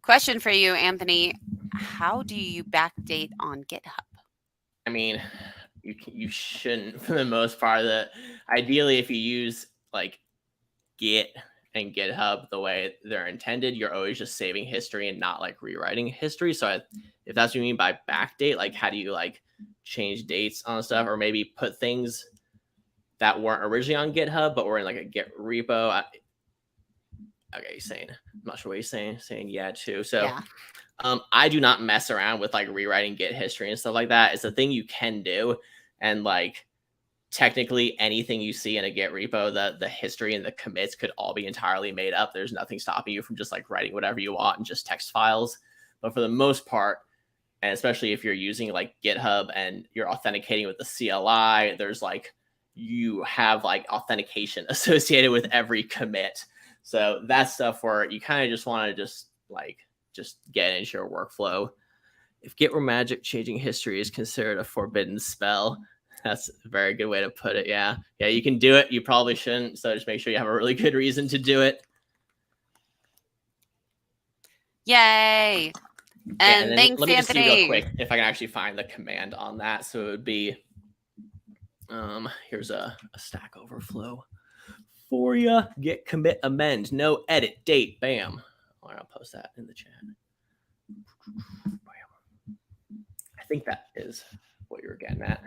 question for you, Anthony. How do you backdate on GitHub? I mean, you shouldn't, for the most part. Ideally, if you use like Git and GitHub the way they're intended, you're always just saving history and not like rewriting history. So if that's what you mean by backdate, like how do you like change dates on stuff, or maybe put things that weren't originally on GitHub but were in like a Git repo? Okay, he's saying, I'm not sure what he's saying yeah too. So yeah. I do not mess around with like rewriting Git history and stuff like that. It's a thing you can do, and like technically anything you see in a Git repo, the history and the commits could all be entirely made up. There's nothing stopping you from just like writing whatever you want in just text files. But for the most part, and especially if you're using like GitHub and you're authenticating with the CLI, there's like, you have like authentication associated with every commit. So that's stuff where you kind of just want to just get into your workflow. If Git were magic, changing history is considered a forbidden spell. That's a very good way to put it. Yeah, you can do it. You probably shouldn't. So just make sure you have a really good reason to do it. Yay! And thanks, let me Anthony. just see real quick if I can actually find the command on that. So it would be, here's a Stack Overflow for you. Git commit amend, no edit date. Bam. All right, I'll post that in the chat. I think that is what you were getting at.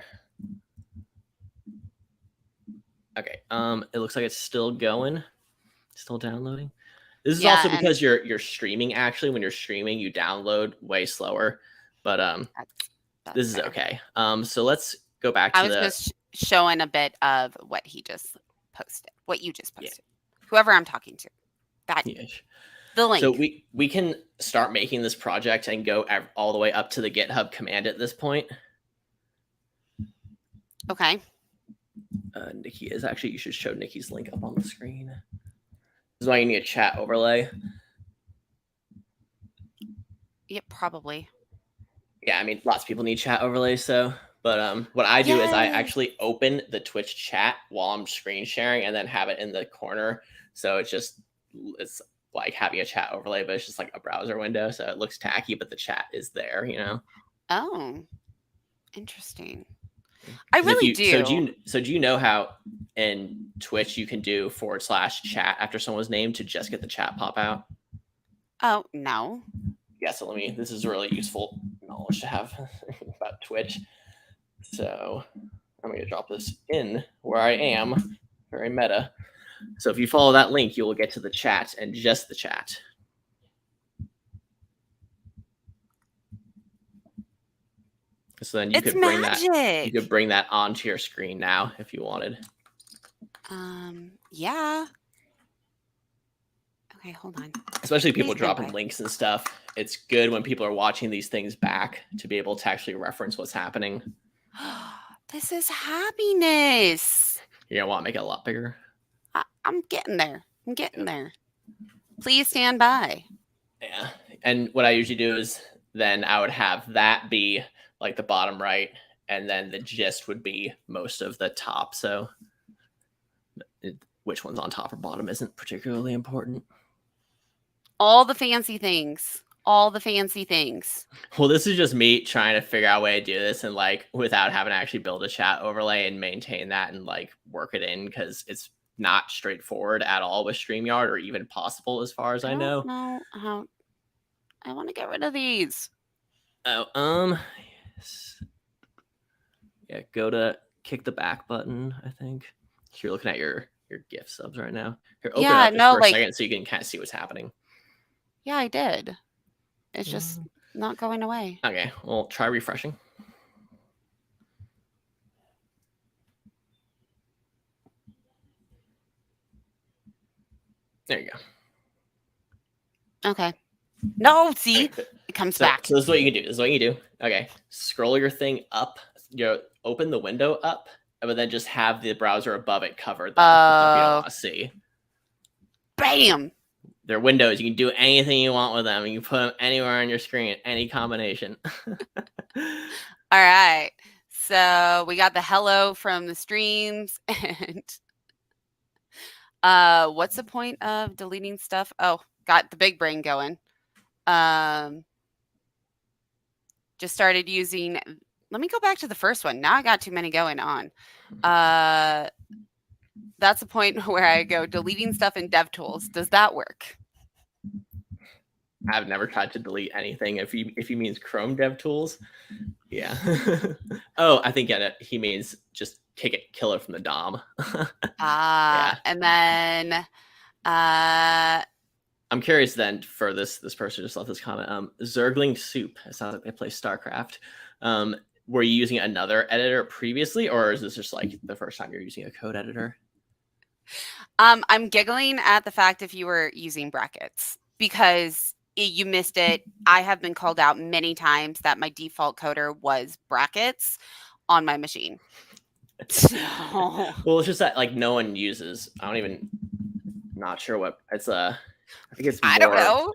Okay. It looks like it's still going, still downloading. This is also because you're streaming. Actually, when you're streaming, you download way slower. But that's this is fair. Okay. So let's go back to I was just showing a bit of what he just posted, what you just posted. Yeah. Whoever I'm talking to. That the link. So we can start making this project and go all the way up to the GitHub command at this point. Okay. Nikki is actually, you should show Nikki's link up on the screen. This is why you need a chat overlay. Yeah, probably. Yeah, I mean, lots of people need chat overlays, so. But what I do is I Yes. actually open the Twitch chat while I'm screen sharing, and then have it in the corner. So it's like having a chat overlay, but it's just like a browser window, so it looks tacky, but the chat is there, you know. Oh, interesting. I Because if really you do. do you know how in Twitch you can do /chat after someone's name to just get the chat pop out? Oh, no. Yeah, so this is really useful knowledge to have about Twitch. So I'm going to drop this in where I am, very meta. So if you follow that link, you will get to the chat and just the chat. So then It's you could magic. bring that onto your screen now if you wanted. Yeah. Okay, hold on. Especially people Please stand dropping by. links and stuff. It's good when people are watching these things back to be able to actually reference what's happening. This is happiness. You're going to want to make it a lot bigger. I'm getting there. I'm getting there. Please stand by. Yeah. And what I usually do is then I would have that be like the bottom right, and then the gist would be most of the top. So which one's on top or bottom isn't particularly important. All the fancy things. All the fancy things. Well, this is just me trying to figure out a way to do this and like without having to actually build a chat overlay and maintain that and like work it in, because it's not straightforward at all with StreamYard, or even possible as far as I know. Don't know how. I want to get rid of these. Oh, yeah, go to kick the back button, I think. You're looking at your GIF subs right now. Here, open Yeah, up just no, for a like, second so you can kind of see what's happening. yeah, I did. It's just not going away. Okay, well, try refreshing. There you go. Okay. No, see? Okay. It comes So back. this is what you can do. This is what you do. Okay, scroll your thing up. Open the window up, but then just have the browser above it covered. Then the stuff you don't want to see. Bam! They're windows. You can do anything you want with them. You can put them anywhere on your screen, any combination. All right. So we got the hello from the streams, and what's the point of deleting stuff? Oh, got the big brain going. Just started using. Let me go back to the first one. Now I got too many going on. That's the point where I go deleting stuff in DevTools. Does that work? I've never tried to delete anything. If he means Chrome DevTools, yeah. Oh, I think he means just kill it from the DOM. Yeah. And then I'm curious then for this person just left this comment. Zergling Soup. It sounds like they play StarCraft. Were you using another editor previously, or is this just like the first time you're using a code editor? I'm giggling at the fact if you were using brackets because you missed it. I have been called out many times that my default coder was brackets on my machine. Well, it's just that like no one uses. Not sure what it's. I think it's. I don't know.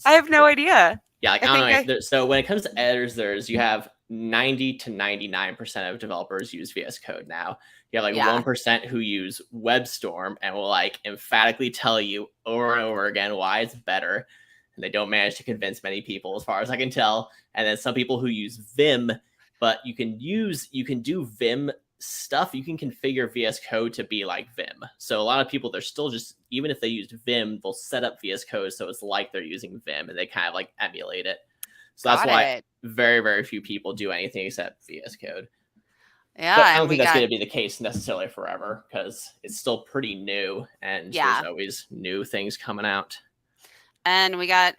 I have no idea. Yeah, like I don't know. So when it comes to editors, you have 90 to 99% of developers use VS Code now. You have like 1% who use WebStorm and will like emphatically tell you over and over again why it's better. And they don't manage to convince many people, as far as I can tell. And then some people who use Vim, but you can do Vim stuff. You can configure VS Code to be like Vim. So a lot of people, they're still just, even if they used Vim, they'll set up VS Code so it's like they're using Vim, and they kind of like emulate it. So that's why very, very few people do anything except VS Code. Yeah, but I don't think that's going to be the case necessarily forever, because it's still pretty new, and there's always new things coming out. And we got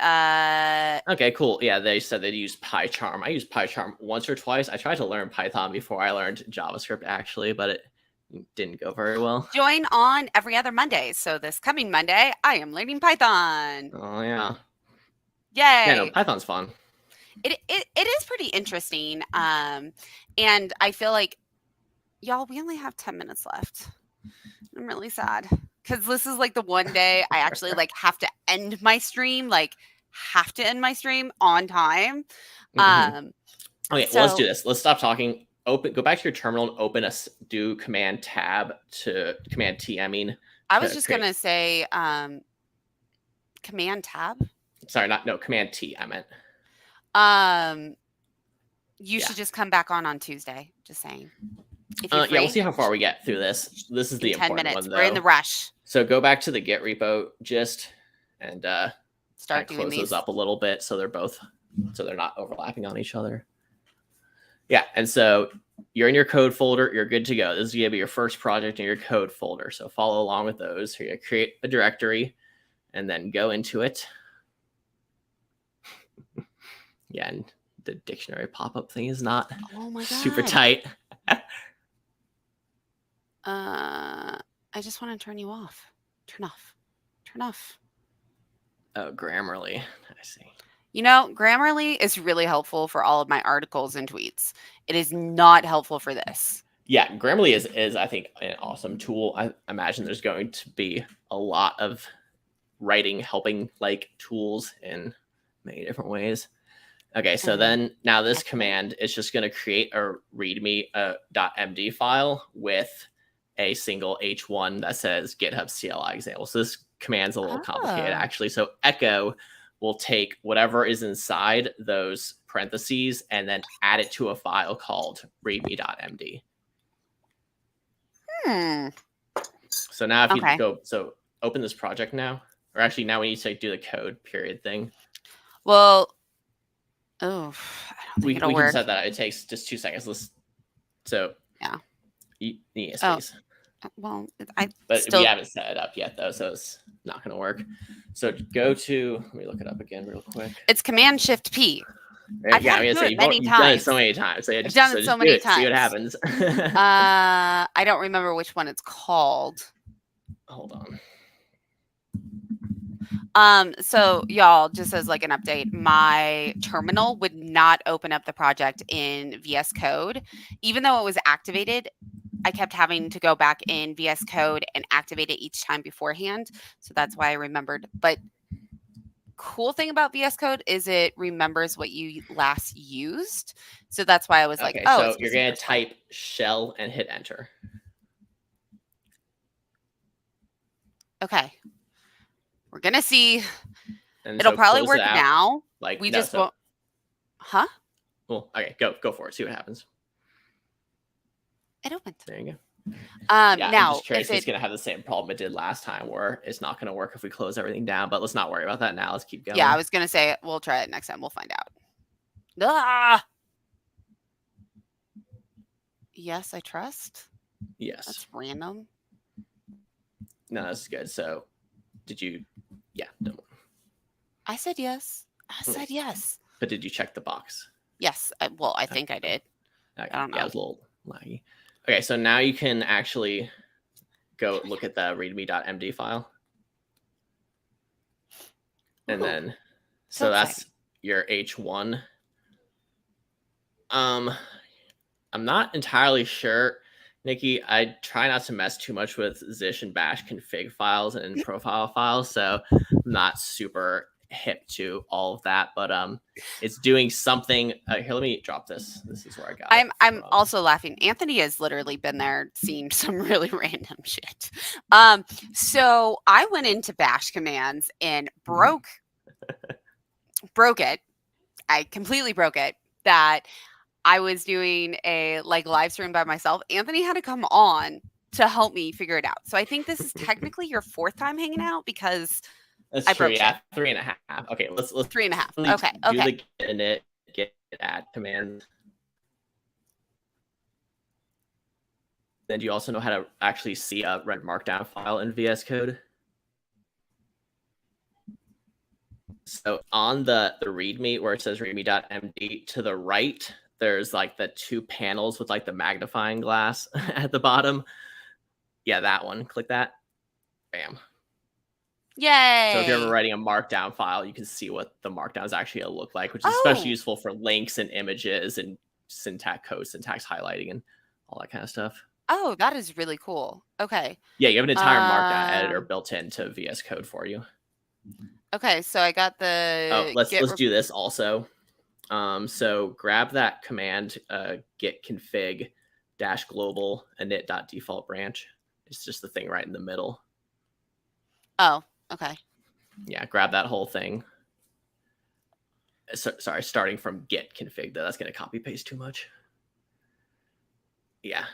okay, cool. Yeah, they said they'd use PyCharm. I used PyCharm once or twice. I tried to learn Python before I learned JavaScript, actually, but it didn't go very well. Join on every other Monday. So this coming Monday, I am learning Python. Oh yeah. Yay. Yeah, no, Python's fun. It is pretty interesting. And I feel like, y'all, we only have 10 minutes left. I'm really sad because this is like the one day I actually like have to end my stream like have to end my stream on time. Okay, well, let's do So this. Let's stop talking. Go back to your terminal and open do Command Tab to Command T. I mean, I was just gonna say Command Tab. Sorry, Command T. I meant. You should just come back on Tuesday. Just saying. Yeah, we'll see how far we get through this. This is the important 10 minutes. one, though. We're in the rush. So go back to the Git repo and start doing close those up a little bit so they're not overlapping on each other. Yeah, and so you're in your code folder. You're good to go. This is going to be your first project in your code folder. So follow along with those. You're going to create a directory and then go into it. Yeah, and the dictionary pop-up thing is not super tight. I just want to turn you off. Turn off. Oh, Grammarly. I see. You know, Grammarly is really helpful for all of my articles and tweets. It is not helpful for this. Yeah, Grammarly is I think, an awesome tool. I imagine there's going to be a lot of writing helping tools in many different ways. Okay, so then now this command is just going to create a readme.md file with a single H1 that says GitHub CLI example. So this command's a little complicated, actually. So echo will take whatever is inside those parentheses and then add it to a file called readme.md. So now if you go, open this project now, or actually now we need to do the code period thing. Well, I don't think it'll work. Can set that. It takes just 2 seconds. Yeah. Yes, please. Well, but we haven't set it up yet, though, so it's not going to work. So go to, let me look it up again real quick. It's Command Shift P. You've done it so many times. I've done it so many times. See what happens. I don't remember which one it's called. Hold on. So y'all, just as an update, my terminal would not open up the project in VS Code, even though it was activated. I kept having to go back in VS Code and activate it each time beforehand. So that's why I remembered. But cool thing about VS Code is it remembers what you last used. So that's why I was so you're going to type shell and hit enter. Okay. We're going to see. It'll probably work now. We just won't. Huh? Well, okay, go for it. See what happens. It opened. There you go. Now, I'm just curious if it's going to have the same problem it did last time where it's not going to work if we close everything down, but let's not worry about that now. Let's keep going. Yeah, I was going to say we'll try it next time. We'll find out. Yes, I trust. Yes. That's random. No, that's good. So, did you? Yeah. Don't. I said yes. Yes. But did you check the box? Yes. I think I did. Okay. I don't know. Yeah, it was a little laggy. Okay, so now you can actually go look at the readme.md file. And then, so that's your H1. I'm not entirely sure, Nikki. I try not to mess too much with zish and bash config files and profile files, so I'm not super hip to all of that, but it's doing something. Here, let me drop this. This is where I got it. I'm also laughing. Anthony has literally been there, seen some really random shit. So I went into bash commands and broke it. I completely broke it. That I was doing a live stream by myself. Anthony had to come on to help me figure it out. So I think this is technically your 4th time hanging out because that's true. Yeah, 3.5. Okay, let's 3.5. Okay. Do the init get add command. Then do you also know how to actually see a red markdown file in VS Code? So on the README where it says readme.md, to the right, there's the 2 panels with the magnifying glass at the bottom. Yeah, that one. Click that. Bam. Yay! So if you're ever writing a markdown file, you can see what the markdowns actually look like, which is especially useful for links and images and syntax highlighting and all that kind of stuff. Oh, that is really cool. Okay. Yeah, you have an entire markdown editor built into VS Code for you. Okay, so I got the let's do this also. So grab that command, git config -global init.default branch. It's just the thing right in the middle. Oh, okay. Yeah, grab that whole thing. Sorry, starting from git config though. That's going to copy paste too much. Yeah.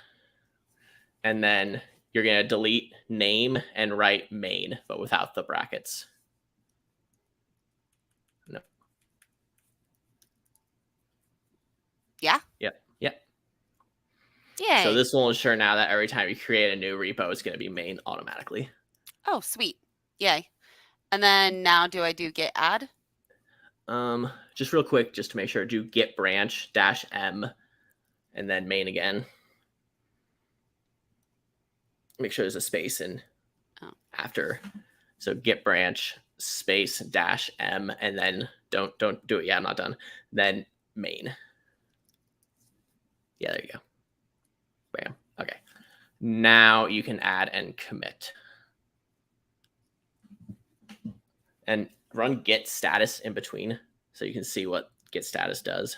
And then you're going to delete name and write main, but without the brackets. No. Yeah? Yep. Yep. Yay. So this will ensure now that every time you create a new repo, it's going to be main automatically. Oh, sweet. Yay. And then now do I do git add? Just real quick, just to make sure, do git branch -m and then main again. Make sure there's a space in after. So git branch space -m and then don't do it. Yeah, I'm not done. Then main. Yeah, there you go. Bam. Okay. Now you can add and commit. And run git status in between so you can see what git status does.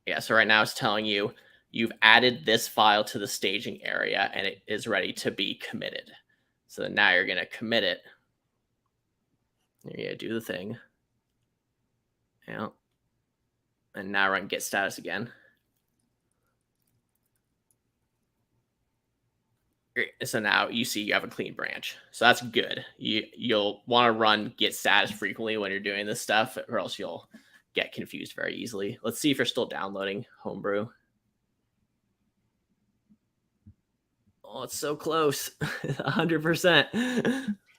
Yeah, so right now it's telling you you've added this file to the staging area and it is ready to be committed. So now you're going to commit it. You're going to do the thing. Yeah. And now run git status again. So now you see you have a clean branch. So that's good. You'll want to run git status frequently when you're doing this stuff, or else you'll get confused very easily. Let's see if you're still downloading Homebrew. Oh, it's so close. 100%.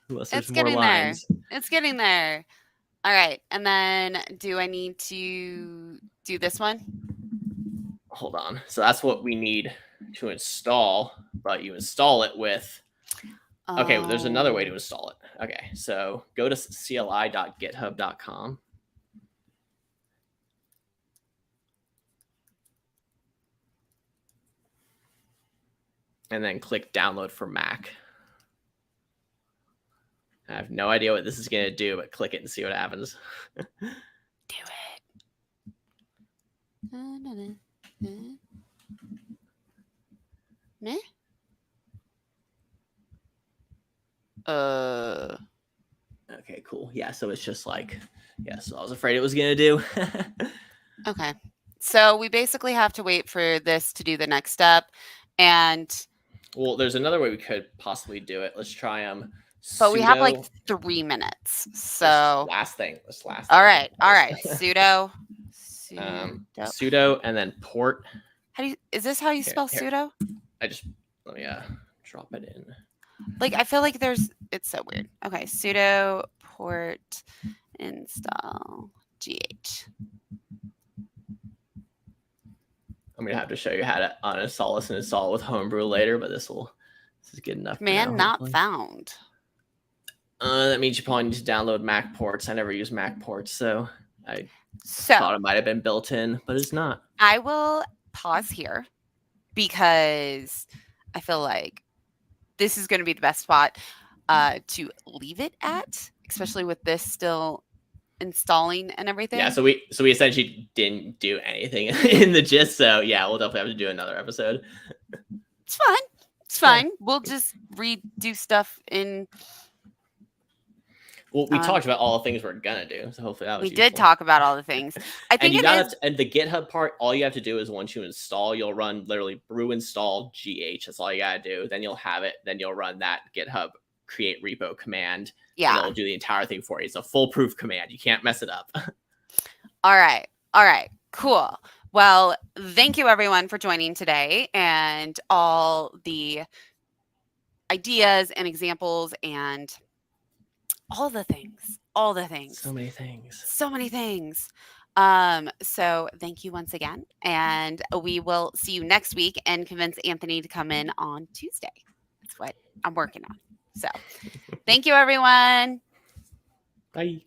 It's getting there. It's getting there. All right. And then do I need to do this one? Hold on. So that's what we need to install, but you install it with... Okay, well, there's another way to install it. Okay, so go to cli.github.com. And then click download for Mac. I have no idea what this is going to do, but click it and see what happens. Do it. Meh? Okay, cool. Yeah, so it's just like, yeah, so I was afraid it was going to do. Okay. So we basically have to wait for this to do the next step. And well, there's another way we could possibly do it. Let's try but we have like 3 minutes. So last thing. All right. Sudo and then port. Is this how you spell sudo? Let me drop it in. Like, I feel like it's so weird. Okay, sudo port install gh. I'm gonna have to show you how to uninstall this and install it with Homebrew later, but this is good enough. Command not found. That means you probably need to download Mac ports. I never use Mac ports, so I thought it might have been built in, but it's not. I will pause here because I feel like this is going to be the best spot to leave it at, especially with this still installing and everything. Yeah, so we essentially didn't do anything in the gist, so yeah, we'll definitely have to do another episode. It's fine. It's fine. We'll just redo stuff in... Well, we talked about all the things we're gonna do, so hopefully that was useful. Did talk about all the things. I think and the GitHub part, all you have to do is once you install, you'll run literally brew install gh. That's all you gotta do. Then you'll have it. Then you'll run that GitHub create repo command. Yeah, and it'll do the entire thing for you. It's a foolproof command. You can't mess it up. All right. Cool. Well, thank you everyone for joining today and all the ideas and examples and all the things. So many things. So thank you once again. And we will see you next week and convince Anthony to come in on Tuesday. That's what I'm working on. So thank you, everyone. Bye.